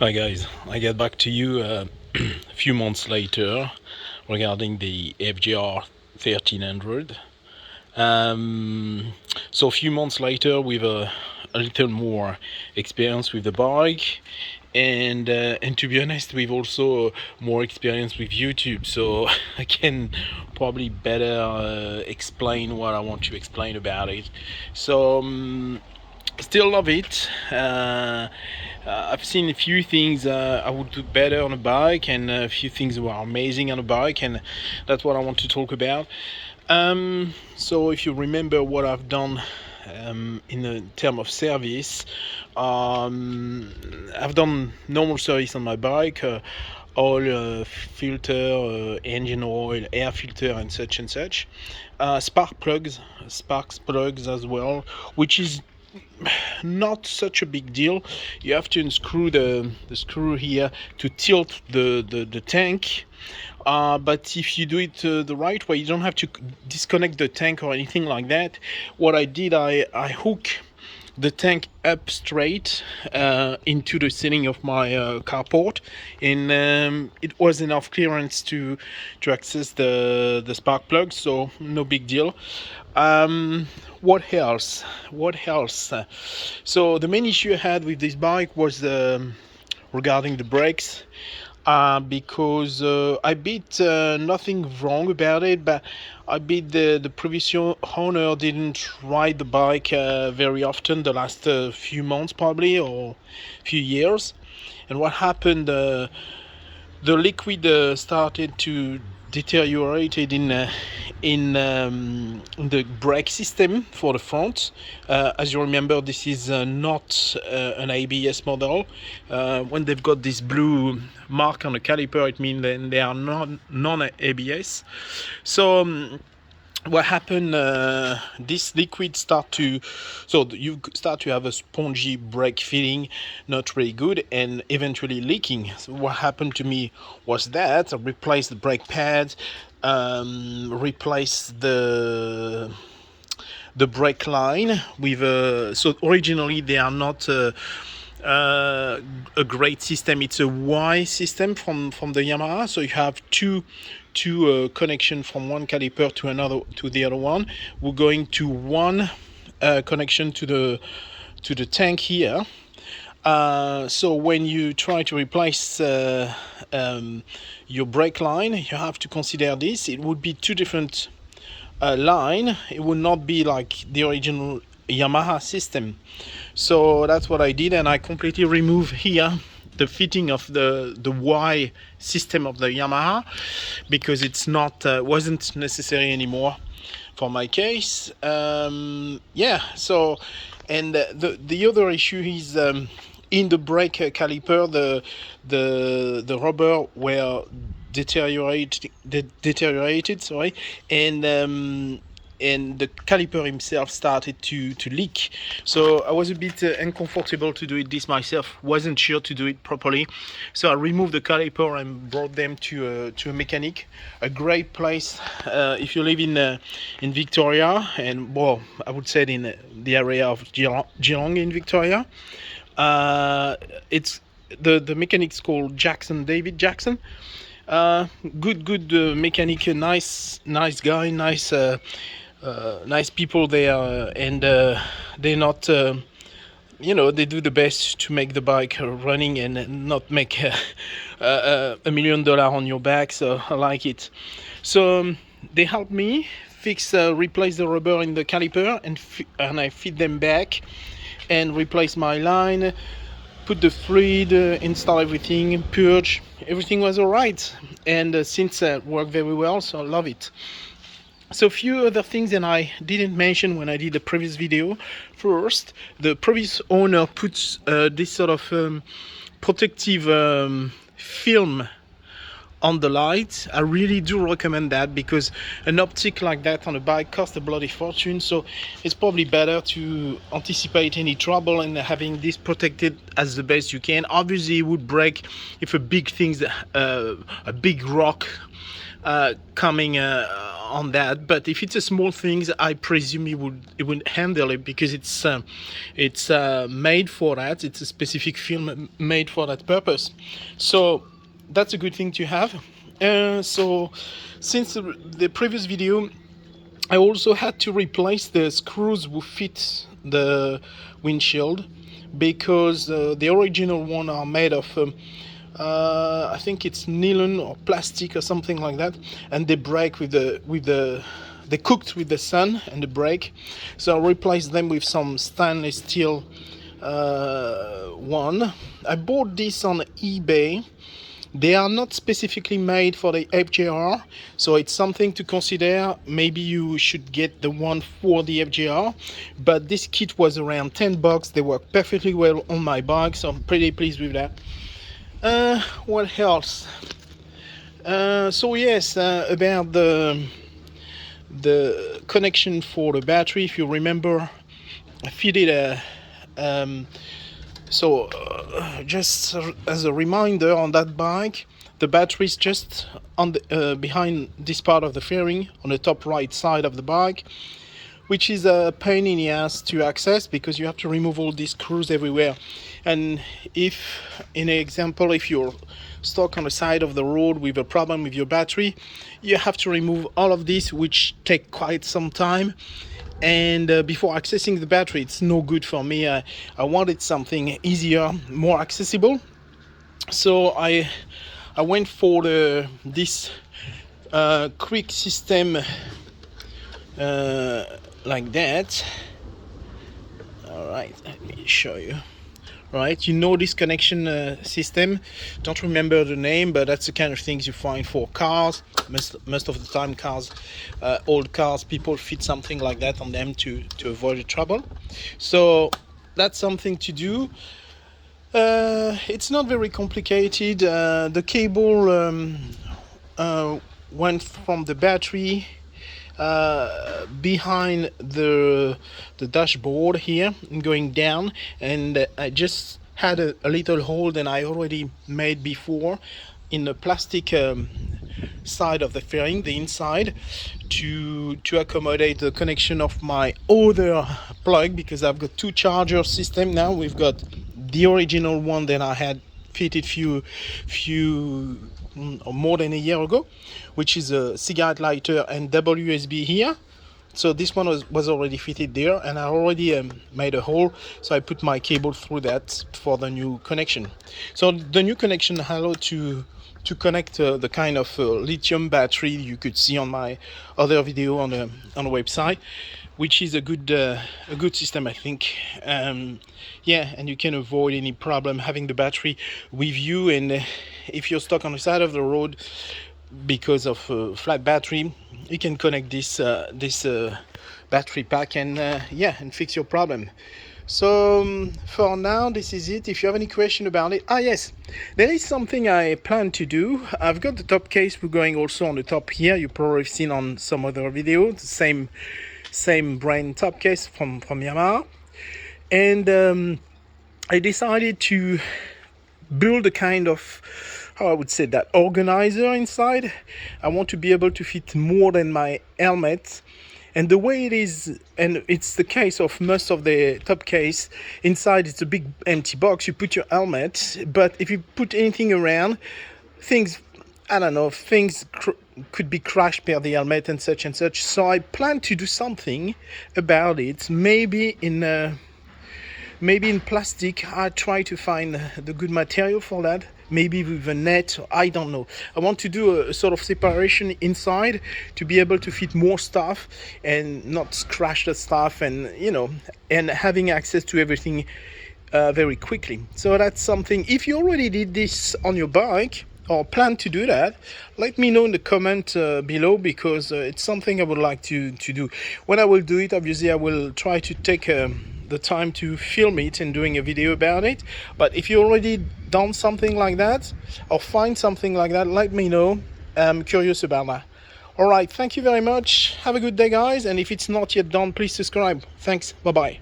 Hi guys, I get back to you a few months later regarding the FJR 1300. So a few months later with a little more experience with the bike, and to be honest, we've also more experience with YouTube, so I can probably better explain what I want to explain about it. So still love it. I've seen a few things I would do better on a bike, and a few things were amazing on a bike, and that's what I want to talk about. So, if you remember what I've done in the term of service, I've done normal service on my bike. Oil filter, engine oil, air filter, and such and such. Sparks plugs as well, which is not such a big deal. You have to unscrew the screw here to tilt the tank. But if you do it the right way, you don't have to disconnect the tank or anything like that. What I did, I hook the tank up straight into the ceiling of my carport, and it was enough clearance to access the spark plug, so no big deal. What else? So the main issue I had with this bike was regarding the brakes, because I beat nothing wrong about it, but I beat the previous owner didn't ride the bike very often the last few months probably, or few years. And what happened, the liquid started to deteriorate in the brake system for the front. As you remember, this is not an ABS model. When they've got this blue mark on the caliper, it means that they are non-ABS. So what happened, this liquid you start to have a spongy brake feeling, not really good, and eventually leaking. So what happened to me was that I replaced the brake pads, replaced the brake line with so originally they are not a great system. It's a Y system from the Yamaha, so you have two connection from one caliper to another, to the other one. We're going to one connection to the tank here. So when you try to replace your brake line, you have to consider this. It would be two different line. It would not be like the original Yamaha system. So that's what I did, and I completely removed here the fitting of the Y system of the Yamaha, because it's not wasn't necessary anymore for my case. Yeah. So, and the other issue is in the brake caliper, the rubber were deteriorated, sorry, and the caliper himself started to leak. So I was a bit uncomfortable to do it this myself, wasn't sure to do it properly. So I removed the caliper and brought them to a mechanic. A great place if you live in Victoria, and well, I would say in the area of Geelong in Victoria. It's the mechanic's called David Jackson. Good mechanic, nice guy, nice people there, and they're not, they do the best to make the bike running and not make $1 million on your back. So I like it. So they helped me replace the rubber in the caliper, and I fit them back and replace my line, put the fluid, install everything, purge. Everything was all right, and since worked very well, so I love it. So a few other things that I didn't mention when I did the previous video. First, the previous owner puts this sort of protective film on the lights. I really do recommend that, because an optic like that on a bike costs a bloody fortune, so it's probably better to anticipate any trouble and having this protected as the best you can. Obviously it would break if a big rock coming on that. But if it's a small things, I presume it would handle it, because it's made for that. It's a specific film made for that purpose. So that's a good thing to have. So since the previous video, I also had to replace the screws who fit the windshield, because the original one are made of I think it's nylon or plastic or something like that, and they break they cooked with the sun and the break. So I replaced them with some stainless steel one. I bought this on eBay. They are not specifically made for the FJR, so it's something to consider. Maybe you should get the one for the FJR, but this kit was around $10. They work perfectly well on my bike, so I'm pretty pleased with that. What else? So yes, about the connection for the battery. If you remember, I fitted a just as a reminder, on that bike, the battery is just on the behind this part of the fairing on the top right side of the bike, which is a pain in the ass to access, because you have to remove all these screws everywhere. And if, in an example, if you're stuck on the side of the road with a problem with your battery, you have to remove all of this, which take quite some time. And before accessing the battery, it's no good for me. I wanted something easier, more accessible. So I went for this quick system like that. All right, let me show you. Right, you know this connection system. Don't remember the name, but that's the kind of things you find for cars. Most of the time, cars, old cars, people fit something like that on them to avoid the trouble. So that's something to do. It's not very complicated. The cable went from the battery behind the dashboard here and going down, and I just had a little hole that I already made before in the plastic side of the fairing, the inside, to accommodate the connection of my other plug, because I've got two charger system now. We've got the original one that I had fitted few or more than a year ago, which is a cigarette lighter and USB here. So this one was already fitted there, and I already made a hole, so I put my cable through that for the new connection. So the new connection allowed to connect the kind of lithium battery you could see on my other video on the website, which is a good system, I think. Yeah, and you can avoid any problem having the battery with you, and if you're stuck on the side of the road because of flat battery, you can connect this battery pack and yeah, and fix your problem. So for now, this is it. If you have any question about it, yes, there is something I plan to do. I've got the top case we're going also on the top here. You probably have seen on some other video, the same brand top case from Yamaha. And I decided to build a kind of, how I would say, that organizer inside. I want to be able to fit more than my helmet. And the way it is, and it's the case of most of the top case, inside it's a big empty box. You put your helmet, but if you put anything around, things, I don't know, things could be crashed by the helmet and such and such. So I plan to do something about it. Maybe in plastic. I try to find the good material for that. Maybe with a net, I don't know. I want to do a sort of separation inside to be able to fit more stuff and not scratch the stuff, and and having access to everything very quickly. So that's something. If you already did this on your bike or plan to do that, let me know in the comment below, because it's something I would like to do. When I will do it, obviously I will try to take the time to film it and doing a video about it. But if you already done something like that or find something like that, let me know. I'm curious about that. All right, thank you very much. Have a good day, guys, and if it's not yet done, please subscribe. Thanks. Bye bye.